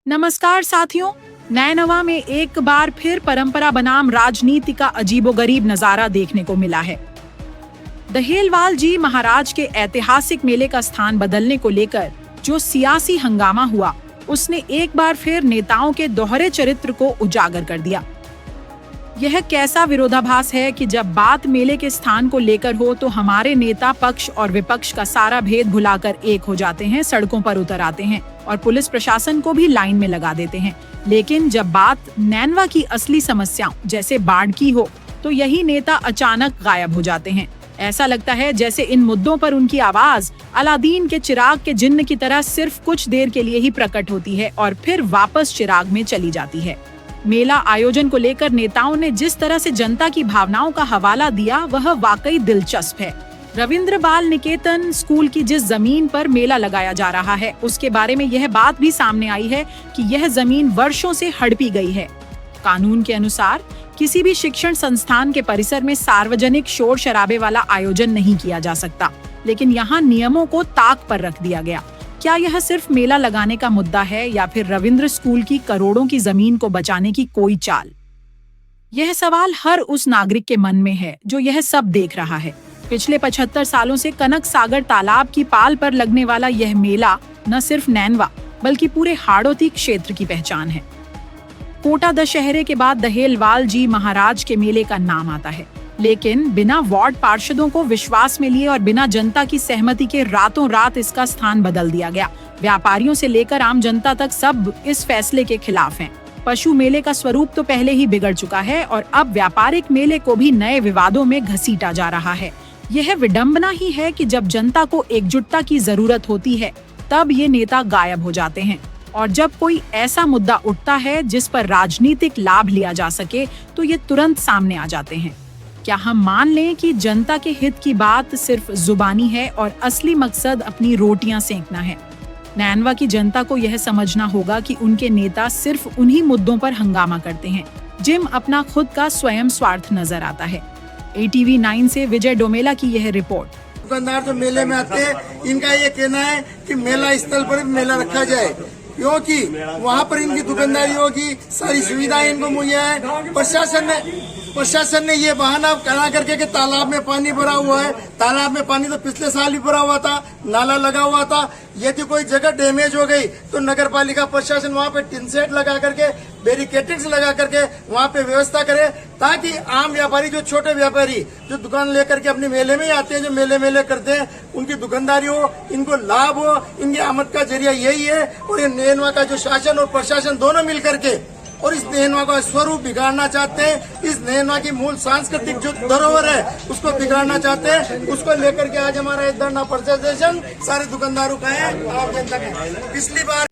नमस्कार साथियों, नैनवा में एक बार फिर परंपरा बनाम राजनीति का अजीबोगरीब नजारा देखने को मिला है। दहेलवाल जी महाराज के ऐतिहासिक मेले का स्थान बदलने को लेकर जो सियासी हंगामा हुआ, उसने एक बार फिर नेताओं के दोहरे चरित्र को उजागर कर दिया। यह कैसा विरोधाभास है कि जब बात मेले के स्थान को लेकर हो तो हमारे नेता पक्ष और विपक्ष का सारा भेद भुलाकर एक हो जाते हैं, सड़कों पर उतर आते हैं और पुलिस प्रशासन को भी लाइन में लगा देते हैं। लेकिन जब बात नैनवा की असली समस्याओं जैसे बाढ़ की हो तो यही नेता अचानक गायब हो जाते हैं। ऐसा लगता है जैसे इन मुद्दों पर उनकी आवाज अलादीन के चिराग के जिन्न की तरह सिर्फ कुछ देर के लिए ही प्रकट होती है और फिर वापस चिराग में चली जाती है। मेला आयोजन को लेकर नेताओं ने जिस तरह से जनता की भावनाओं का हवाला दिया, वह वाकई दिलचस्प है। रविंद्र बाल निकेतन स्कूल की जिस जमीन पर मेला लगाया जा रहा है, उसके बारे में यह बात भी सामने आई है कि यह जमीन वर्षों से हड़पी गई है। कानून के अनुसार किसी भी शिक्षण संस्थान के परिसर में सार्वजनिक शोर शराबे वाला आयोजन नहीं किया जा सकता, लेकिन यहाँ नियमों को ताक पर रख दिया गया। क्या यह सिर्फ मेला लगाने का मुद्दा है या फिर रविंद्र स्कूल की करोड़ों की जमीन को बचाने की कोई चाल? यह सवाल हर उस नागरिक के मन में है जो यह सब देख रहा है। पिछले 75 सालों से कनक सागर तालाब की पाल पर लगने वाला यह मेला न सिर्फ नैनवा बल्कि पूरे हाड़ौती क्षेत्र की पहचान है। कोटा दशहरे के बाद दहेलवाल जी महाराज के मेले का नाम आता है, लेकिन बिना वार्ड पार्षदों को विश्वास में लिए और बिना जनता की सहमति के रातों रात इसका स्थान बदल दिया गया। व्यापारियों से लेकर आम जनता तक सब इस फैसले के खिलाफ हैं। पशु मेले का स्वरूप तो पहले ही बिगड़ चुका है और अब व्यापारिक मेले को भी नए विवादों में घसीटा जा रहा है। यह विडंबना ही है कि जब जनता को एकजुटता की जरूरत होती है, तब ये नेता गायब हो जाते हैं और जब कोई ऐसा मुद्दा उठता है जिस पर राजनीतिक लाभ लिया जा सके, तो ये तुरंत सामने आ जाते हैं। क्या हम मान लें कि जनता के हित की बात सिर्फ जुबानी है और असली मकसद अपनी रोटियां सेंकना है? नैनवा की जनता को यह समझना होगा कि उनके नेता सिर्फ उन्हीं मुद्दों पर हंगामा करते हैं जिम अपना खुद का स्वयं स्वार्थ नजर आता है। ATV 9 से विजय डोमेला की यह रिपोर्ट। दुकानदार जो मेले में आते हैं, इनका ये कहना है कि मेला स्थल पर मेला रखा जाए, क्योंकि वहाँ पर इनकी दुकानदारियों की सारी सुविधाएं इनको मुहैया है। प्रशासन ने ये बहाना बना करके कि तालाब में पानी भरा हुआ है। तालाब में पानी तो पिछले साल ही भरा हुआ था, नाला लगा हुआ था। यदि कोई जगह डैमेज हो गई तो नगर पालिका प्रशासन वहाँ पे टिन सेट लगा करके, बैरिकेडिंग्स लगा करके वहाँ पे व्यवस्था करे, ताकि आम व्यापारी, जो छोटे व्यापारी जो दुकान लेकर के अपने मेले में ही आते हैं, जो मेले करते हैं, उनकी दुकानदारी हो, इनको लाभ हो, इनकी आमद का जरिया यही है। और ये नैनवा का जो शासन और प्रशासन दोनों मिल करके और इस नैनवा का स्वरूप बिगाड़ना चाहते हैं। इस नैनवा की मूल सांस्कृतिक जो धरोहर है उसको बिगाड़ना चाहते हैं। उसको लेकर के आज हमारा धरना प्रदर्शन सारे दुकानदारों का है, आम जनता का। पिछली बार